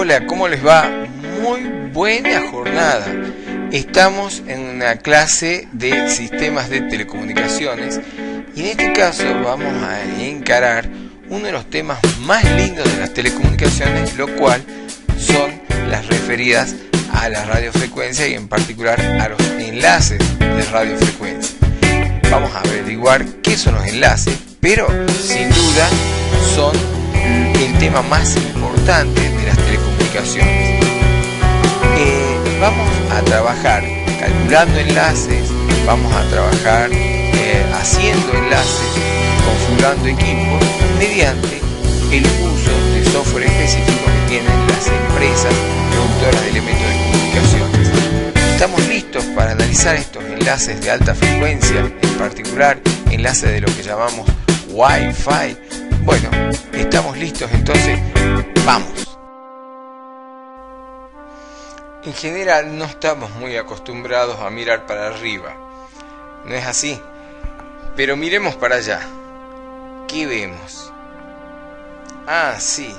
Hola, ¿cómo les va? Muy buena jornada. Estamos en una clase de sistemas de telecomunicaciones y en este caso vamos a encarar uno de los temas más lindos de las telecomunicaciones, lo cual son las referidas a la radiofrecuencia y en particular a los enlaces de radiofrecuencia. Vamos a averiguar qué son los enlaces, pero sin duda son el tema más importante de las telecomunicaciones. Vamos a trabajar calculando enlaces, vamos a trabajar haciendo enlaces, configurando equipos mediante el uso de software específico que tienen las empresas productoras de elementos de comunicaciones. Estamos listos para analizar estos enlaces de alta frecuencia, en particular enlaces de lo que llamamos Wi-Fi. Bueno, estamos listos, entonces vamos. En general no estamos muy acostumbrados a mirar para arriba, ¿no es así? Pero miremos para allá. ¿Qué vemos? Ah, sí,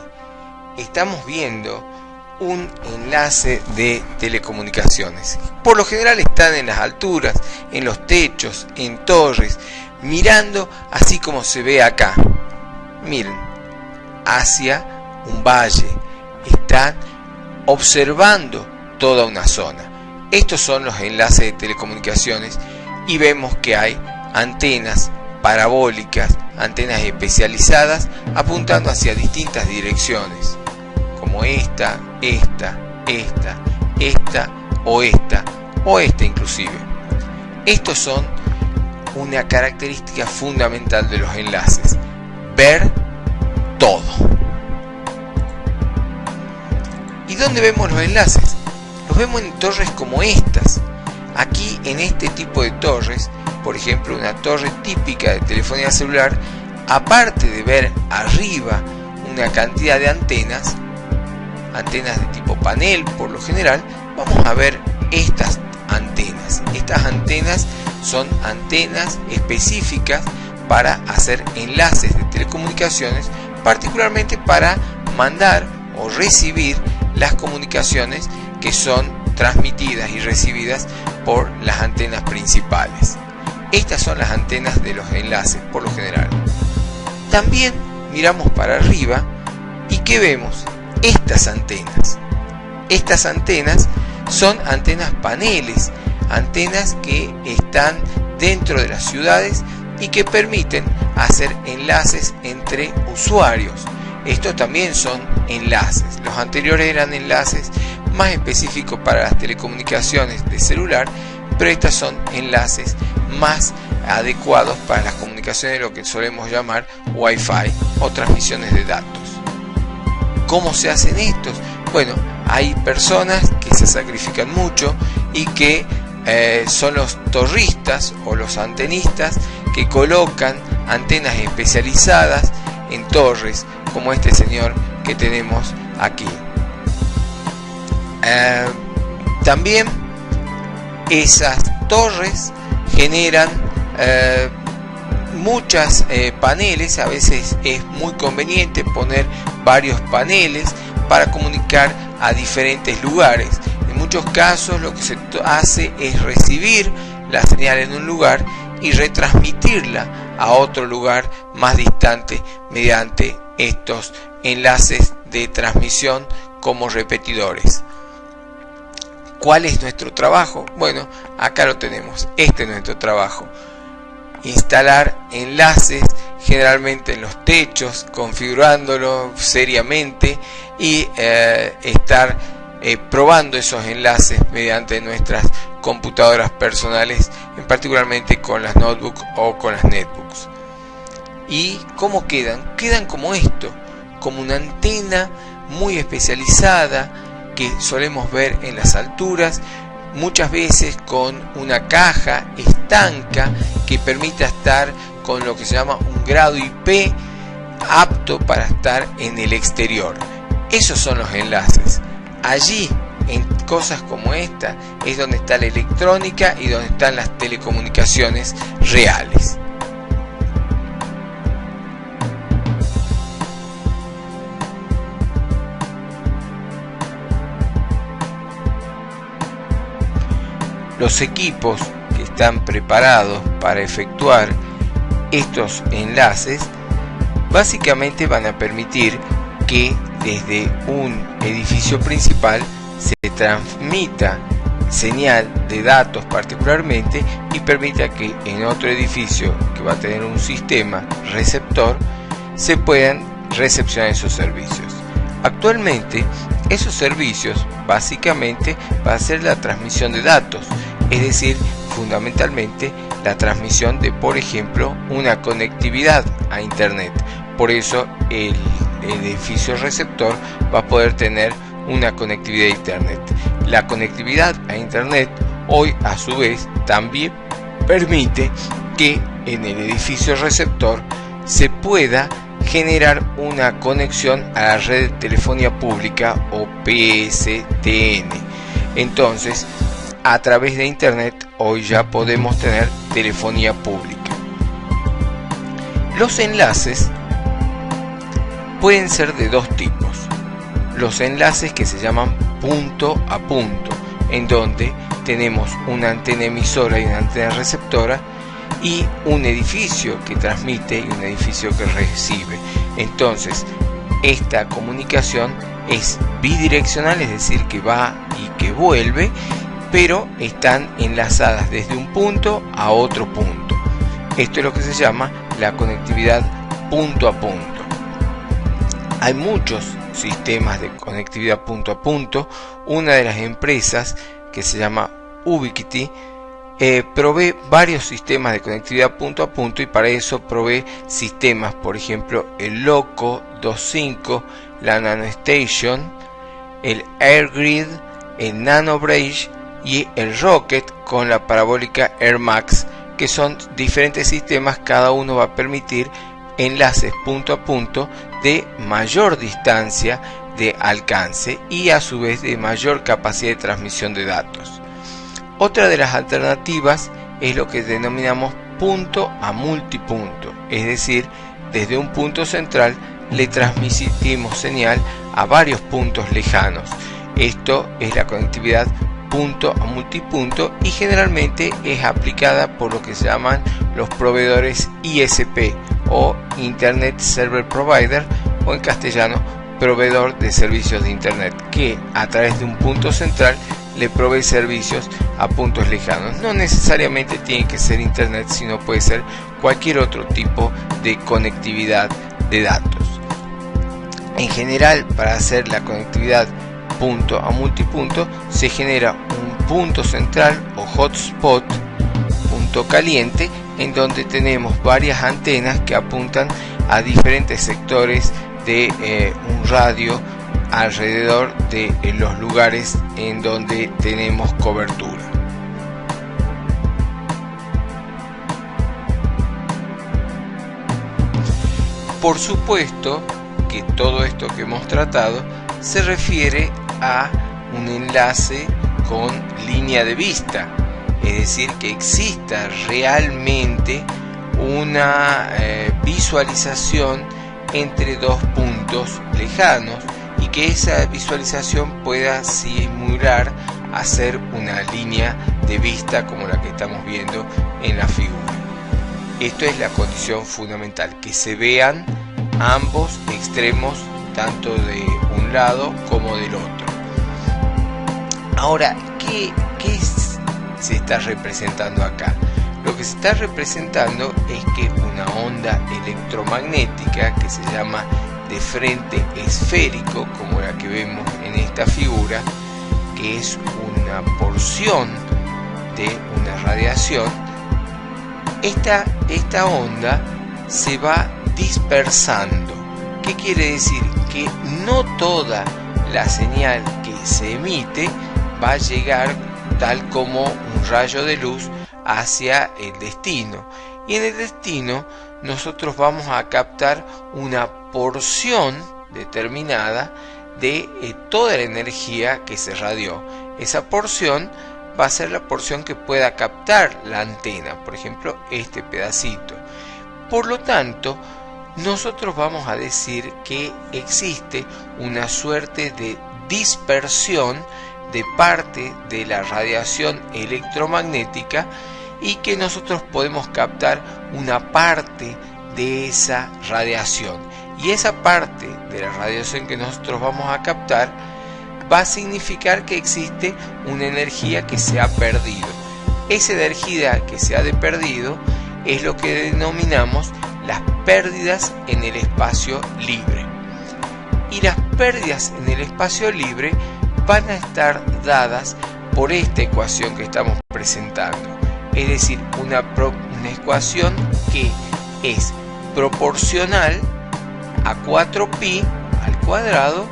estamos viendo un enlace de telecomunicaciones. Por lo general están en las alturas, en los techos, en torres, mirando así como se ve acá. Miren, hacia un valle. Están observando toda una zona. Estos son los enlaces de telecomunicaciones y vemos que hay antenas parabólicas, antenas especializadas apuntando hacia distintas direcciones, como esta o esta inclusive. Estos son una característica fundamental de los enlaces: ver todo. ¿Y dónde vemos los enlaces? Los vemos en torres como estas. Aquí en este tipo de torres, por ejemplo una torre típica de telefonía celular, aparte de ver arriba una cantidad de antenas de tipo panel por lo general, vamos a ver estas antenas. Estas antenas son antenas específicas para hacer enlaces de telecomunicaciones, particularmente para mandar o recibir las comunicaciones que son transmitidas y recibidas por las antenas principales. Estas son las antenas de los enlaces por lo general. También miramos para arriba y ¿qué vemos? Estas antenas. Estas antenas son antenas paneles, antenas que están dentro de las ciudades y que permiten hacer enlaces entre usuarios. Estos también son enlaces. Los anteriores eran enlaces más específicos para las telecomunicaciones de celular, pero estos son enlaces más adecuados para las comunicaciones de lo que solemos llamar Wi-Fi o transmisiones de datos. ¿Cómo se hacen estos? Bueno, hay personas que se sacrifican mucho y que son los torristas o los antenistas que colocan antenas especializadas en torres, como este señor que tenemos aquí. También esas torres generan muchas paneles. A veces es muy conveniente poner varios paneles para comunicar a diferentes lugares. En muchos casos lo que se hace es recibir la señal en un lugar y retransmitirla a otro lugar más distante mediante estos enlaces de transmisión como repetidores. ¿Cuál es nuestro trabajo? Bueno, acá lo tenemos. Este es nuestro trabajo: instalar enlaces, generalmente en los techos, configurándolo seriamente y estar probando esos enlaces mediante nuestras computadoras personales, en particularmente con las notebooks o con las netbooks. ¿Y cómo quedan? Quedan como esto, como una antena muy especializada que solemos ver en las alturas, muchas veces con una caja estanca que permita estar con lo que se llama un grado IP apto para estar en el exterior. Esos son los enlaces. Allí, en cosas como esta, es donde está la electrónica y donde están las telecomunicaciones reales. Los equipos que están preparados para efectuar estos enlaces básicamente van a permitir que desde un edificio principal se transmita señal de datos particularmente y permita que en otro edificio que va a tener un sistema receptor se puedan recepcionar esos servicios. Actualmente esos servicios básicamente va a ser la transmisión de datos, es decir, fundamentalmente la transmisión de, por ejemplo, una conectividad a internet. Por eso el edificio receptor va a poder tener una conectividad a internet. La conectividad a internet hoy a su vez también permite que en el edificio receptor se pueda generar una conexión a la red de telefonía pública o PSTN. Entonces, a través de internet hoy ya podemos tener telefonía pública. Los enlaces pueden ser de dos tipos. Los enlaces que se llaman punto a punto, en donde tenemos una antena emisora y una antena receptora y un edificio que transmite y un edificio que recibe. Entonces, esta comunicación es bidireccional, es decir, que va y que vuelve, pero están enlazadas desde un punto a otro punto. Esto es lo que se llama la conectividad punto a punto. Hay muchos sistemas de conectividad punto a punto. Una de las empresas, que se llama Ubiquiti, provee varios sistemas de conectividad punto a punto, y para eso provee sistemas, por ejemplo, el Loco 2.5, la NanoStation, el AirGrid, el NanoBridge y el Rocket con la parabólica AirMax, que son diferentes sistemas. Cada uno va a permitir enlaces punto a punto de mayor distancia de alcance y a su vez de mayor capacidad de transmisión de datos. Otra de las alternativas es lo que denominamos punto a multipunto, es decir, desde un punto central le transmitimos señal a varios puntos lejanos. Esto es la conectividad punto a multipunto y generalmente es aplicada por lo que se llaman los proveedores ISP o Internet Server Provider, o en castellano proveedor de servicios de internet, que a través de un punto central le provee servicios a puntos lejanos. No necesariamente tiene que ser internet, sino puede ser cualquier otro tipo de conectividad de datos. En general, para hacer la conectividad punto a multipunto se genera un punto central o hotspot, punto caliente, en donde tenemos varias antenas que apuntan a diferentes sectores de un radio alrededor de los lugares en donde tenemos cobertura. Por supuesto que todo esto que hemos tratado se refiere a un enlace con línea de vista, es decir, que exista realmente una visualización entre dos puntos lejanos y que esa visualización pueda simular hacer una línea de vista como la que estamos viendo en la figura. Esto es la condición fundamental, que se vean ambos extremos, tanto de un lado como del otro. Ahora, ¿qué se está representando acá? Lo que se está representando es que una onda electromagnética que se llama de frente esférico, como la que vemos en esta figura, que es una porción de una radiación, esta onda se va dispersando. ¿Qué quiere decir? Que no toda la señal que se emite va a llegar tal como un rayo de luz hacia el destino, y en el destino nosotros vamos a captar una porción determinada de toda la energía que se radió. Esa porción va a ser la porción que pueda captar la antena, por ejemplo este pedacito. Por lo tanto, nosotros vamos a decir que existe una suerte de dispersión de parte de la radiación electromagnética y que nosotros podemos captar una parte de esa radiación. Y esa parte de la radiación que nosotros vamos a captar va a significar que existe una energía que se ha perdido. Esa energía que se ha perdido es lo que denominamos las pérdidas en el espacio libre. Y las pérdidas en el espacio libre van a estar dadas por esta ecuación que estamos presentando. Es decir, una ecuación que es proporcional a 4pi al cuadrado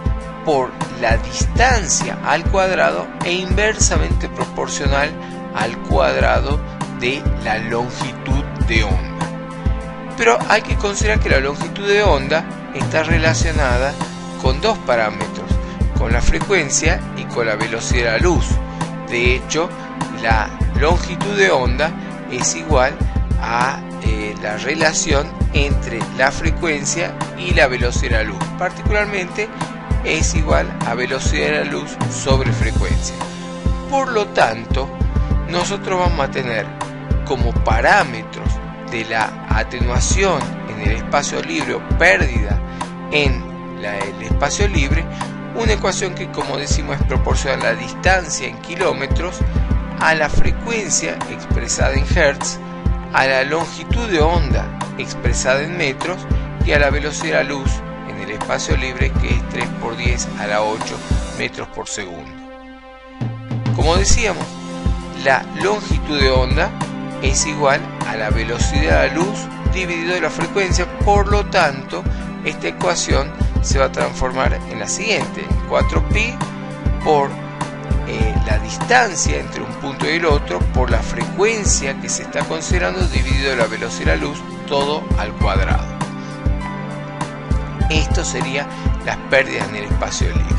por la distancia al cuadrado e inversamente proporcional al cuadrado de la longitud de onda. Pero hay que considerar que la longitud de onda está relacionada con dos parámetros, con la frecuencia y con la velocidad de la luz. De hecho, la longitud de onda es igual a la relación entre la frecuencia y la velocidad de la luz. Particularmente es igual a velocidad de la luz sobre frecuencia. Por lo tanto, nosotros vamos a tener como parámetros de la atenuación en el espacio libre o pérdida en el espacio libre una ecuación que, como decimos, es proporcional a la distancia en kilómetros, a la frecuencia expresada en hertz, a la longitud de onda expresada en metros y a la velocidad de la luz en el espacio libre, que es 3 por 10 a la 8 metros por segundo. Como decíamos, la longitud de onda es igual a la velocidad de la luz dividido la frecuencia. Por lo tanto, esta ecuación se va a transformar en la siguiente: 4pi por la distancia entre un punto y el otro por la frecuencia que se está considerando dividido la velocidad de la luz, todo al cuadrado. Esto sería las pérdidas en el espacio libre.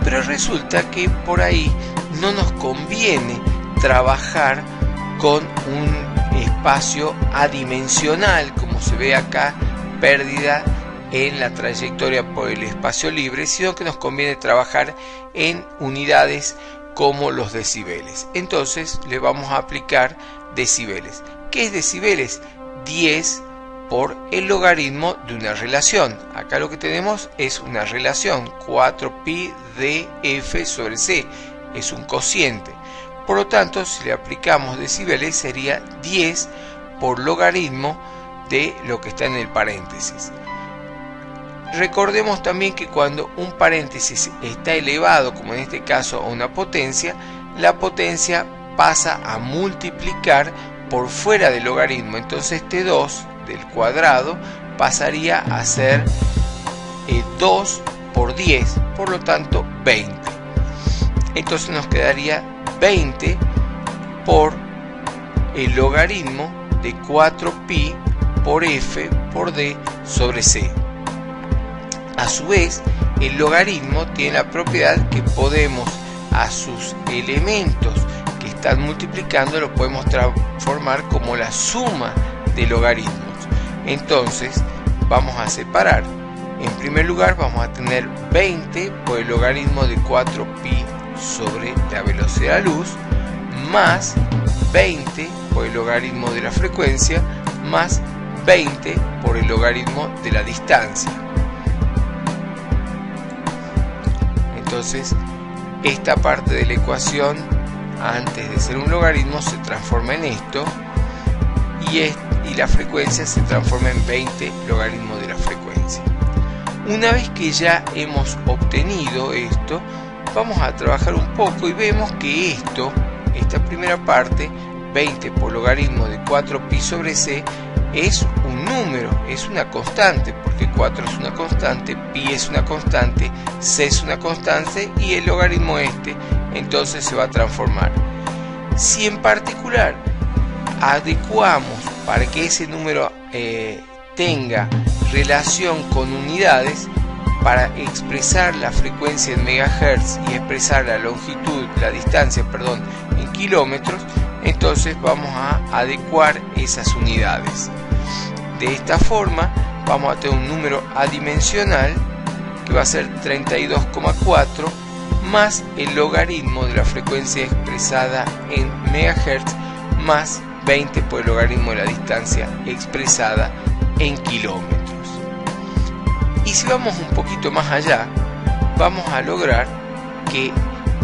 Pero resulta que por ahí no nos conviene trabajar con un espacio adimensional, como se ve acá, pérdida en la trayectoria por el espacio libre, sino que nos conviene trabajar en unidades como los decibeles. Entonces le vamos a aplicar decibeles. ¿Qué es decibeles? 10 por el logaritmo de una relación. Acá lo que tenemos es una relación, 4pi de f sobre c, es un cociente. Por lo tanto, si le aplicamos decibeles sería 10 por logaritmo de lo que está en el paréntesis. Recordemos también que cuando un paréntesis está elevado, como en este caso a una potencia, la potencia pasa a multiplicar por fuera del logaritmo. Entonces este 2 del cuadrado pasaría a ser 2 por 10, por lo tanto 20. Entonces nos quedaría 20 por el logaritmo de 4pi por f por d sobre c. A su vez, el logaritmo tiene la propiedad que podemos a sus elementos que están multiplicando lo podemos transformar como la suma de logaritmos. Entonces vamos a separar. En primer lugar vamos a tener 20 por el logaritmo de 4pi sobre la velocidad de la luz más 20 por el logaritmo de la frecuencia más 20 por el logaritmo de la distancia. Entonces, esta parte de la ecuación, antes de ser un logaritmo, se transforma en esto y la frecuencia se transforma en 20 logaritmo de la frecuencia. Una vez que ya hemos obtenido esto, vamos a trabajar un poco y vemos que esta primera parte, 20 por logaritmo de 4pi sobre c, es un número, es una constante, porque 4 es una constante, pi es una constante, c es una constante y el logaritmo entonces se va a transformar. Si en particular adecuamos para que ese número tenga relación con unidades, para expresar la frecuencia en megahertz y expresar la longitud, la distancia, perdón, en kilómetros, entonces vamos a adecuar esas unidades. De esta forma vamos a tener un número adimensional que va a ser 32,4 más el logaritmo de la frecuencia expresada en megahertz más 20 por el logaritmo de la distancia expresada en kilómetros. Y si vamos un poquito más allá, vamos a lograr que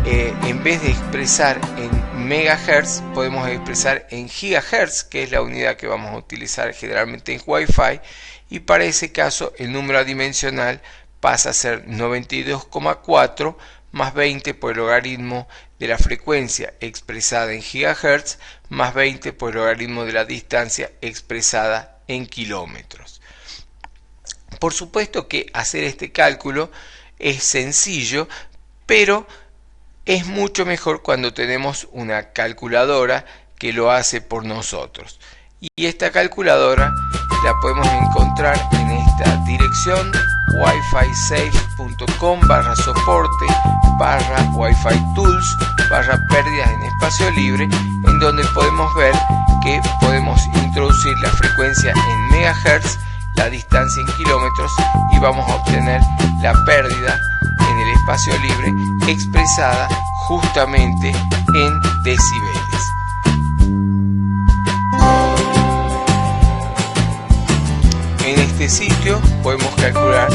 en vez de expresar en megahertz, podemos expresar en gigahertz, que es la unidad que vamos a utilizar generalmente en Wi-Fi, y para ese caso el número adimensional pasa a ser 92,4 más 20 por el logaritmo de la frecuencia expresada en gigahertz más 20 por el logaritmo de la distancia expresada en kilómetros. Por supuesto que hacer este cálculo es sencillo, pero es mucho mejor cuando tenemos una calculadora que lo hace por nosotros. Y esta calculadora la podemos encontrar en esta dirección wifisafe.com/soporte/wifi-tools/pérdidas en espacio libre, en donde podemos ver que podemos introducir la frecuencia en megahertz, la distancia en kilómetros, y vamos a obtener la pérdida en el espacio libre expresada justamente en decibeles. En este sitio podemos calcular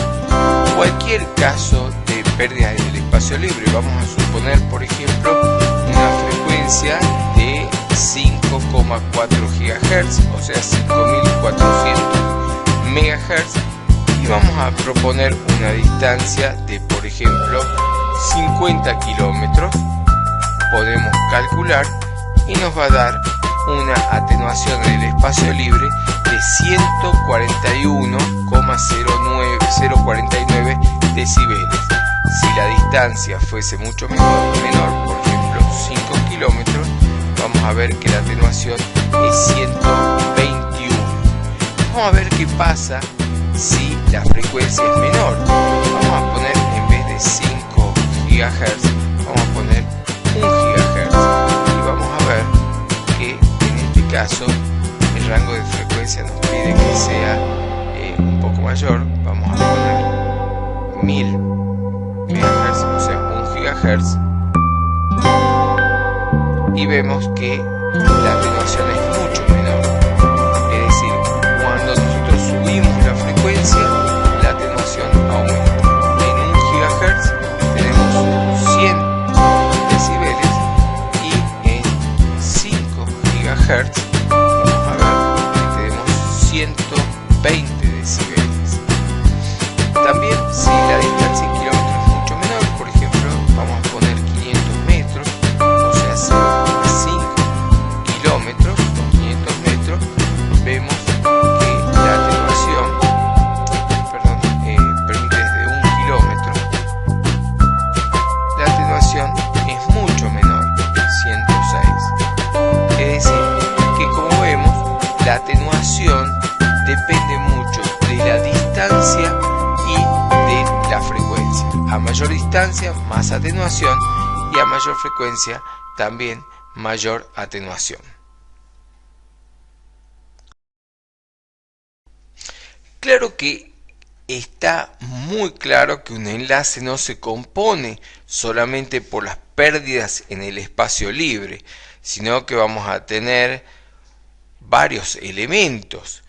cualquier caso de pérdida en el espacio libre. Vamos a suponer, por ejemplo, una frecuencia de 5,4 GHz, o sea 5400 MHz, y vamos a proponer una distancia de, por ejemplo, 50 kilómetros. Podemos calcular y nos va a dar una atenuación en el espacio libre de 141,049 decibeles. Si la distancia fuese mucho menor, por ejemplo 5 kilómetros, vamos a ver que la atenuación es 121. Vamos a ver qué pasa si la frecuencia es menor. Vamos a poner, en vez de 5 GHz, vamos a poner 1 GHz, y vamos a ver que en este caso el rango de frecuencia nos pide que sea un poco mayor. Vamos a poner 1000 MHz, o sea 1 GHz, y vemos que la atenuación es mucho menor. Es decir, cuando nosotros subimos la frecuencia, la atenuación aumenta. En 1 GHz tenemos 100 decibeles, y en 5 GHz vamos a ver que tenemos 120 decibeles. También, si la distancia en kilómetros es mucho menor, por ejemplo, vamos a poner 500 metros, o sea 0,5 kilómetros o 500 metros, vemos que la atenuación, permite desde 1 kilómetro, la atenuación es mucho menor, 106. Es decir, que como vemos, la atenuación depende mucho de la distancia y de la frecuencia. A mayor distancia, más atenuación, y a mayor frecuencia, también mayor atenuación. Claro que está muy claro que un enlace no se compone solamente por las pérdidas en el espacio libre, sino que vamos a tener varios elementos.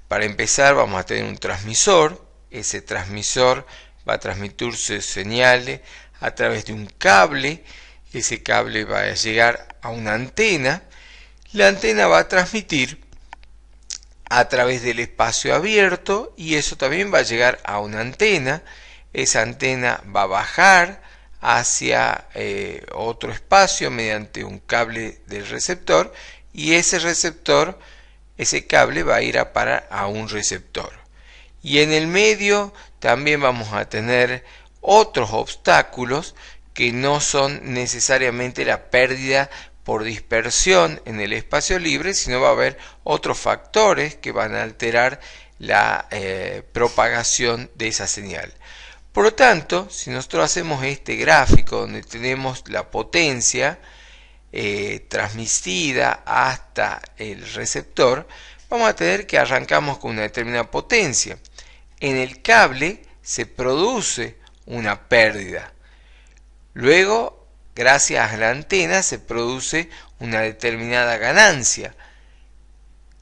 Para empezar, vamos a tener un transmisor. Ese transmisor va a transmitir sus señales a través de un cable. Ese cable va a llegar a una antena. La antena va a transmitir a través del espacio abierto, y eso también va a llegar a una antena. Esa antena va a bajar hacia otro espacio mediante un cable del receptor, y ese receptor, ese cable va a ir a parar a un receptor. Y en el medio también vamos a tener otros obstáculos que no son necesariamente la pérdida por dispersión en el espacio libre, sino va a haber otros factores que van a alterar la propagación de esa señal. Por lo tanto, si nosotros hacemos este gráfico donde tenemos la potencia transmitida hasta el receptor, vamos a tener que arrancamos con una determinada potencia. En el cable se produce una pérdida. Luego, gracias a la antena, se produce una determinada ganancia.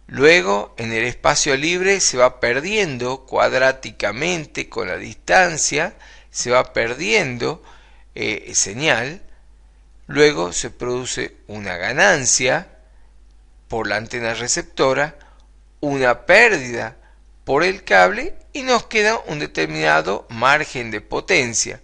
Luego, en el espacio libre se va perdiendo cuadráticamente con la distancia, se va perdiendo señal. Luego se produce una ganancia por la antena receptora, una pérdida por el cable y nos queda un determinado margen de potencia.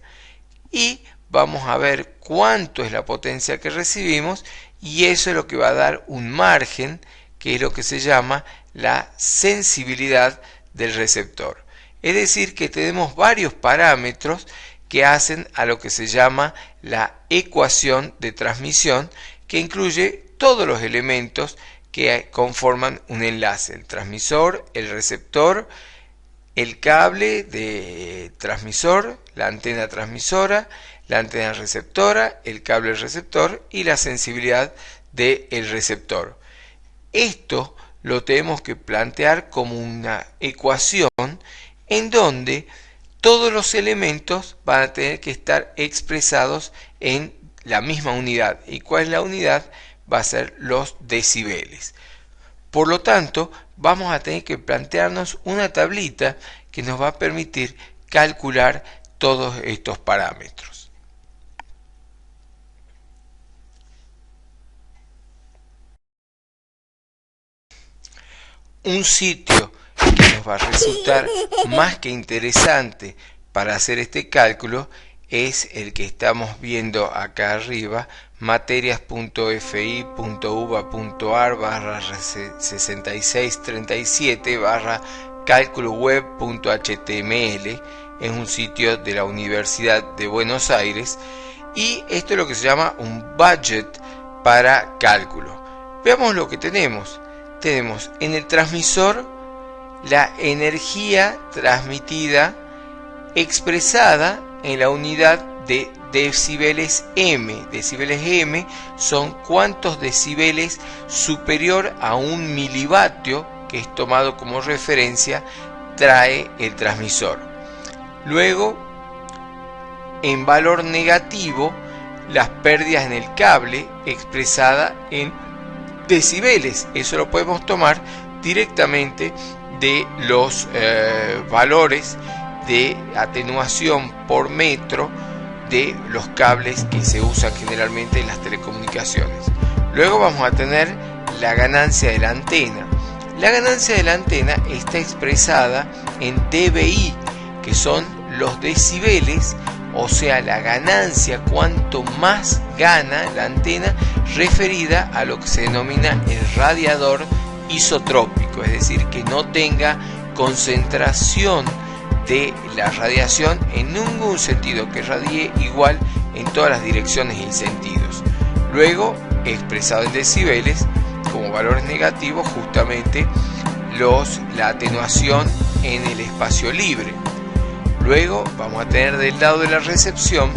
Y vamos a ver cuánto es la potencia que recibimos y eso es lo que va a dar un margen, que es lo que se llama la sensibilidad del receptor. Es decir, que tenemos varios parámetros que hacen a lo que se llama la ecuación de transmisión, que incluye todos los elementos que conforman un enlace: el transmisor, el receptor, el cable de transmisor, la antena transmisora, la antena receptora, el cable receptor y la sensibilidad del receptor. Esto lo tenemos que plantear como una ecuación en donde todos los elementos van a tener que estar expresados en la misma unidad. ¿Y cuál es la unidad? Va a ser los decibeles. Por lo tanto, vamos a tener que plantearnos una tablita que nos va a permitir calcular todos estos parámetros. Un sitio que nos va a resultar más que interesante para hacer este cálculo es el que estamos viendo acá arriba, materias.fi.uva.arba/6637/cálculoweb.html. Es un sitio de la Universidad de Buenos Aires y esto es lo que se llama un budget para cálculo. Veamos lo que tenemos. Tenemos en el transmisor la energía transmitida expresada en la unidad de decibeles M. Decibeles M son cuántos decibeles superior a 1 milivatio, que es tomado como referencia, trae el transmisor. Luego, en valor negativo, las pérdidas en el cable expresada en decibeles. Eso lo podemos tomar directamente de los valores de atenuación por metro de los cables que se usan generalmente en las telecomunicaciones. Luego vamos a tener la ganancia de la antena. La ganancia de la antena está expresada en dBi, que son los decibeles, o sea, la ganancia, cuanto más gana la antena, referida a lo que se denomina el radiador isotrópico, es decir, que no tenga concentración de la radiación en ningún sentido, que radie igual en todas las direcciones y sentidos. Luego, expresado en decibeles, como valores negativos, justamente la atenuación en el espacio libre. Luego vamos a tener del lado de la recepción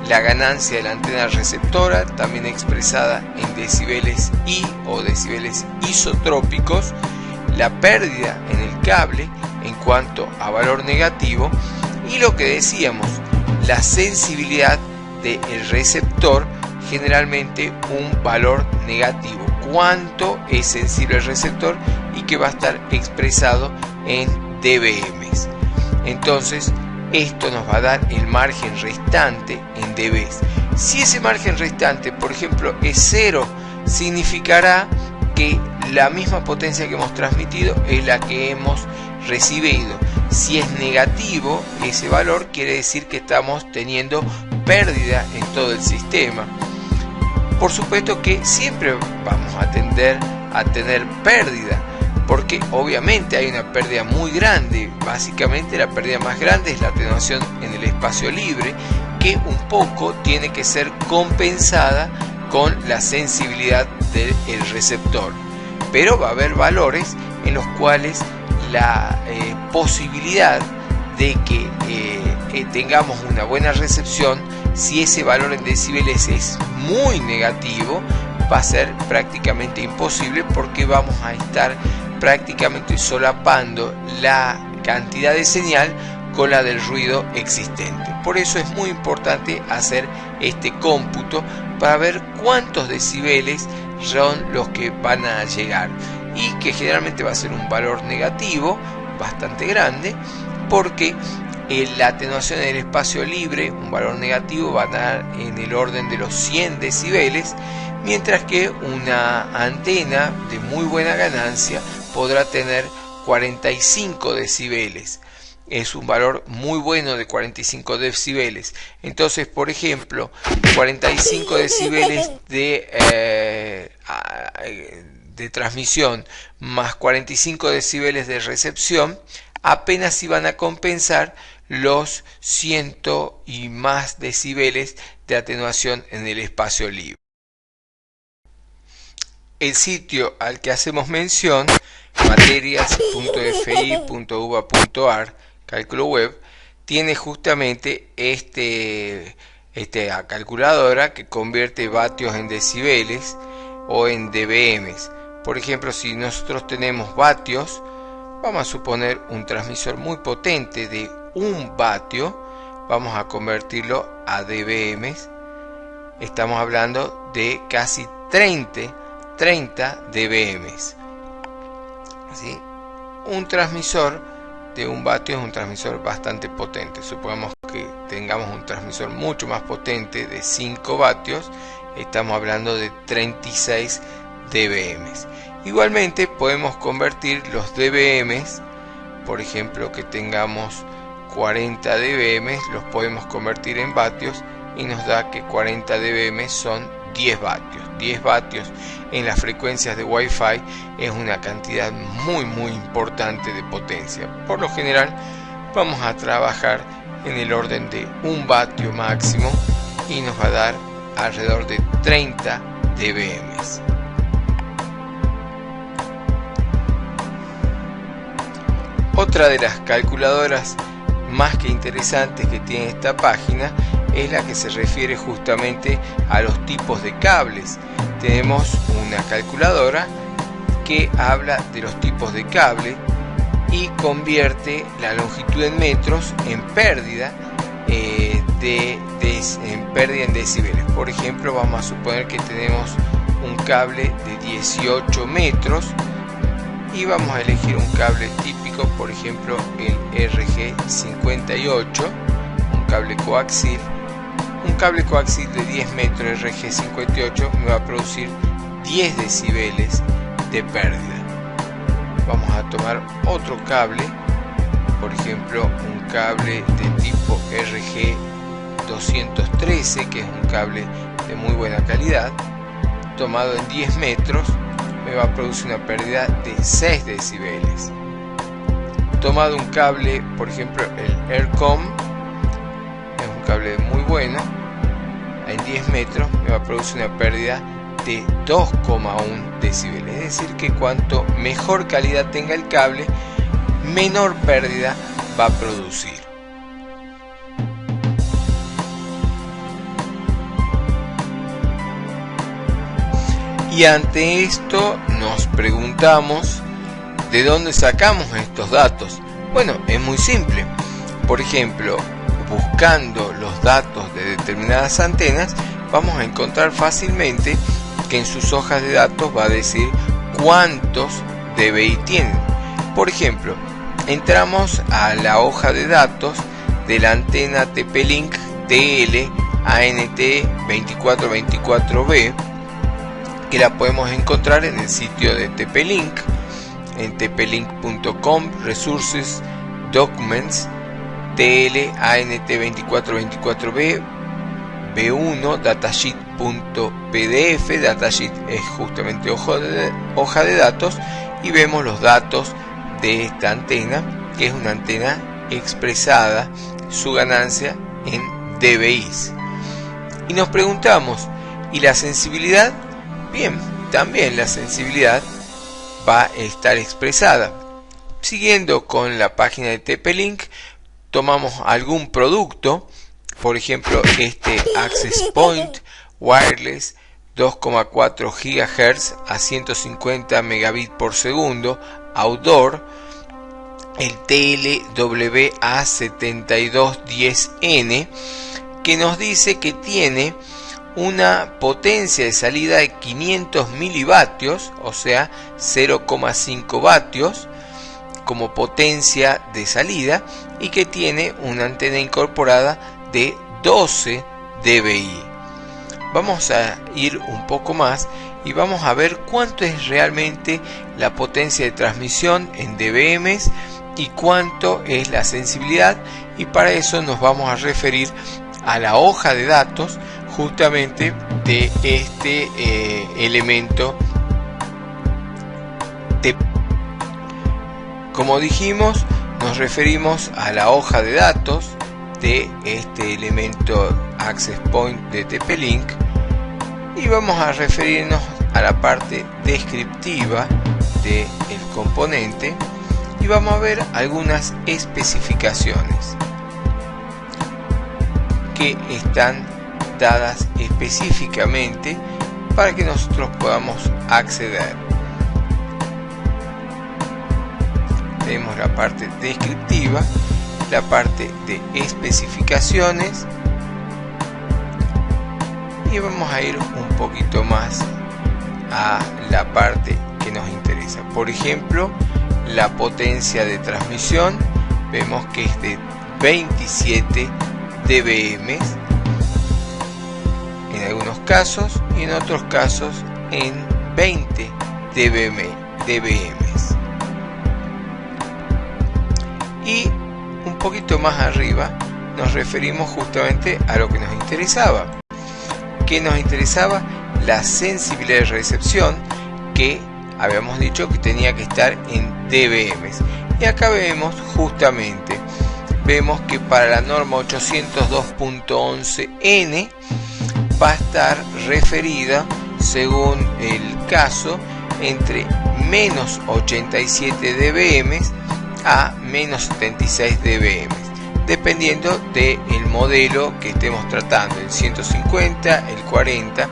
la ganancia de la antena receptora, también expresada en decibeles I o decibeles isotrópicos, la pérdida en el cable en cuanto a valor negativo y lo que decíamos, la sensibilidad del receptor, generalmente un valor negativo. Cuánto es sensible el receptor y que va a estar expresado en dBm. Entonces, esto nos va a dar el margen restante en dB. Si ese margen restante, por ejemplo, es 0, significará que la misma potencia que hemos transmitido es la que hemos recibido. Si es negativo ese valor, quiere decir que estamos teniendo pérdida en todo el sistema. Por supuesto que siempre vamos a tender a tener pérdida, porque obviamente hay una pérdida muy grande. Básicamente la pérdida más grande es la atenuación en el espacio libre, que un poco tiene que ser compensada con la sensibilidad del receptor. Pero va a haber valores en los cuales la posibilidad de que tengamos una buena recepción, si ese valor en decibeles es muy negativo, va a ser prácticamente imposible, porque vamos a estar prácticamente solapando la cantidad de señal con la del ruido existente. Por eso es muy importante hacer este cómputo para ver cuántos decibeles son los que van a llegar, y que generalmente va a ser un valor negativo bastante grande, porque la atenuación en el espacio libre, un valor negativo, va a dar en el orden de los 100 decibeles, mientras que una antena de muy buena ganancia podrá tener 45 decibeles. Es un valor muy bueno de 45 decibeles. Entonces, por ejemplo, 45 decibeles de transmisión más 45 decibeles de recepción apenas iban a compensar los 100 y más decibeles de atenuación en el espacio libre. El sitio al que hacemos mención, materias.fi.uva.ar, cálculo web, tiene justamente esta calculadora que convierte vatios en decibeles o en dBms. Por ejemplo, si nosotros tenemos vatios, vamos a suponer un transmisor muy potente de 1 vatio, vamos a convertirlo a dBms. Estamos hablando de casi 30 dBms. ¿Sí? Un transmisor de 1 vatio es un transmisor bastante potente. Supongamos que tengamos un transmisor mucho más potente de 5 vatios, estamos hablando de 36 dBms. Igualmente podemos convertir los dBms, por ejemplo que tengamos 40 dBms, los podemos convertir en vatios y nos da que 40 dBm son 10 vatios. 10 vatios en las frecuencias de Wi-Fi es una cantidad muy importante de potencia. Por lo general vamos a trabajar en el orden de 1 vatio máximo y nos va a dar alrededor de 30 dBm. Otra de las calculadoras más que interesantes que tiene esta página es la que se refiere justamente a los tipos de cables. Tenemos una calculadora que habla de los tipos de cable y convierte la longitud en metros en pérdida en decibeles. Por ejemplo, vamos a suponer que tenemos un cable de 18 metros y vamos a elegir un cable típico, por ejemplo el RG58, un cable coaxil. Un cable coaxil de 10 metros RG58 me va a producir 10 decibeles de pérdida. Vamos a tomar otro cable, por ejemplo un cable de tipo RG213, que es un cable de muy buena calidad, tomado en 10 metros me va a producir una pérdida de 6 decibeles. Tomado un cable, por ejemplo el Aircom, es un cable muy bueno, en 10 metros me va a producir una pérdida de 2,1 decibeles. Es decir, que cuanto mejor calidad tenga el cable, menor pérdida va a producir. Y ante esto nos preguntamos, ¿de dónde sacamos estos datos? Bueno, es muy simple. Por ejemplo, buscando los datos de determinadas antenas, vamos a encontrar fácilmente que en sus hojas de datos va a decir cuántos dBi tienen. Por ejemplo, entramos a la hoja de datos de la antena TP-Link TL ANT2424B, que la podemos encontrar en el sitio de TP-Link, en tplink.com, Resources, Documents, TL ANT2424B, B1, datasheet.pdf, datasheet es justamente hoja de datos, y vemos los datos de esta antena, que es una antena expresada, su ganancia en dBis. Y nos preguntamos, ¿y la sensibilidad? Bien, también la sensibilidad va a estar expresada. Siguiendo con la página de TP-Link, tomamos algún producto, por ejemplo este Access Point Wireless 2,4 GHz a 150 megabits por segundo, outdoor, el TLWA7210N, que nos dice que tiene una potencia de salida de 500 milivatios, o sea 0,5 vatios como potencia de salida, y que tiene una antena incorporada de 12 dBi. Vamos a ir un poco más y vamos a ver cuánto es realmente la potencia de transmisión en dBm y cuánto es la sensibilidad, y para eso nos vamos a referir a la hoja de datos justamente de este elemento. Como dijimos, nos referimos a la hoja de datos de este elemento Access Point de TP-Link, y vamos a referirnos a la parte descriptiva del componente, y vamos a ver algunas especificaciones que están dadas específicamente para que nosotros podamos acceder. Tenemos la parte descriptiva, la parte de especificaciones, y vamos a ir un poquito más a la parte que nos interesa. Por ejemplo, la potencia de transmisión vemos que es de 27 dBm en algunos casos, y en otros casos en 20 dBm. Y un poquito más arriba nos referimos justamente a lo que nos interesaba. ¿Qué nos interesaba? La sensibilidad de recepción, que habíamos dicho que tenía que estar en dBm. Y acá vemos justamente, vemos que para la norma 802.11n va a estar referida, según el caso, entre menos 87 dBm a menos 76 dBm, dependiendo del modelo que estemos tratando, el 150, el 40,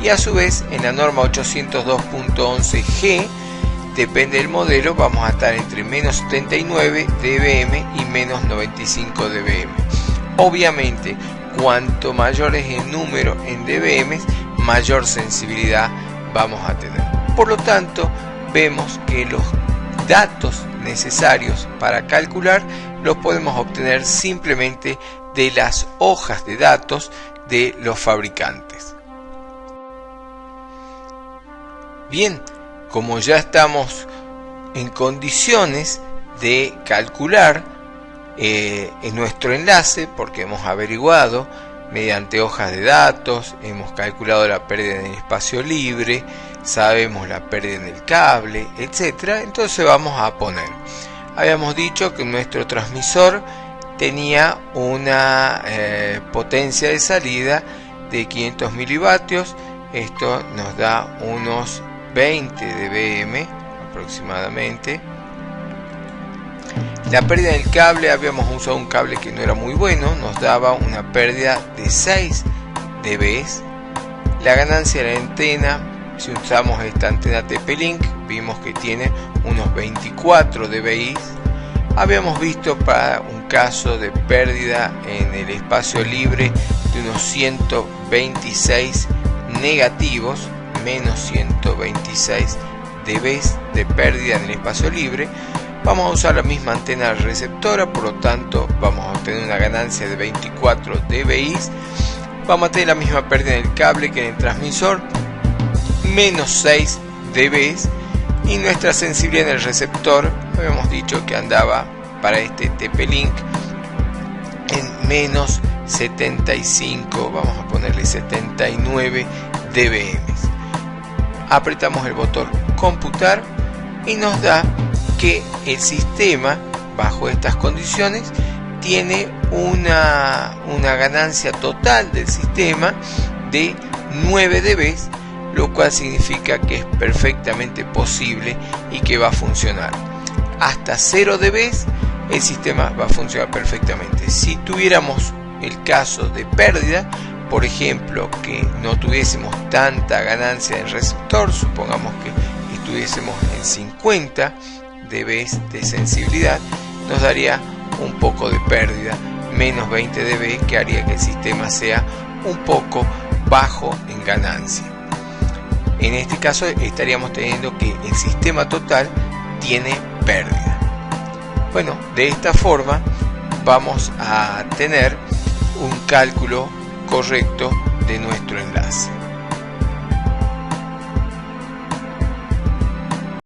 y a su vez en la norma 802.11g, depende del modelo, vamos a estar entre menos 79 dBm y menos 95 dBm. Obviamente, cuanto mayor es el número en dBm, mayor sensibilidad vamos a tener. Por lo tanto, vemos que los datos necesarios para calcular los podemos obtener simplemente de las hojas de datos de los fabricantes. Bien, como ya estamos en condiciones de calcular en nuestro enlace, porque hemos averiguado mediante hojas de datos, hemos calculado la pérdida en el espacio libre, sabemos la pérdida en el cable, etc. Entonces vamos a poner, habíamos dicho que nuestro transmisor tenía una potencia de salida de 500 milivatios, esto nos da unos 20 dBm aproximadamente. La pérdida del cable, habíamos usado un cable que no era muy bueno, nos daba una pérdida de 6 dB. La ganancia de la antena, si usamos esta antena TP-Link, vimos que tiene unos 24 dBi. Habíamos visto para un caso de pérdida en el espacio libre de unos 126 negativos, menos 126 dB de pérdida en el espacio libre. Vamos a usar la misma antena receptora, por lo tanto vamos a obtener una ganancia de 24 dBi. Vamos a tener la misma pérdida en el cable que en el transmisor, menos 6 dB, y nuestra sensibilidad en el receptor, habíamos dicho que andaba para este TP-Link en menos 75, vamos a ponerle 79 dBm. Apretamos el botón computar y nos da que el sistema, bajo estas condiciones, tiene una ganancia total del sistema de 9 dB, lo cual significa que es perfectamente posible y que va a funcionar. Hasta 0 dB el sistema va a funcionar perfectamente. Si tuviéramos el caso de pérdida, por ejemplo, que no tuviésemos tanta ganancia en el receptor, supongamos que estuviésemos en 50 dB de sensibilidad, nos daría un poco de pérdida, menos 20 dB, que haría que el sistema sea un poco bajo en ganancia. En este caso estaríamos teniendo que el sistema total tiene pérdida. Bueno, de esta forma vamos a tener un cálculo correcto de nuestro enlace.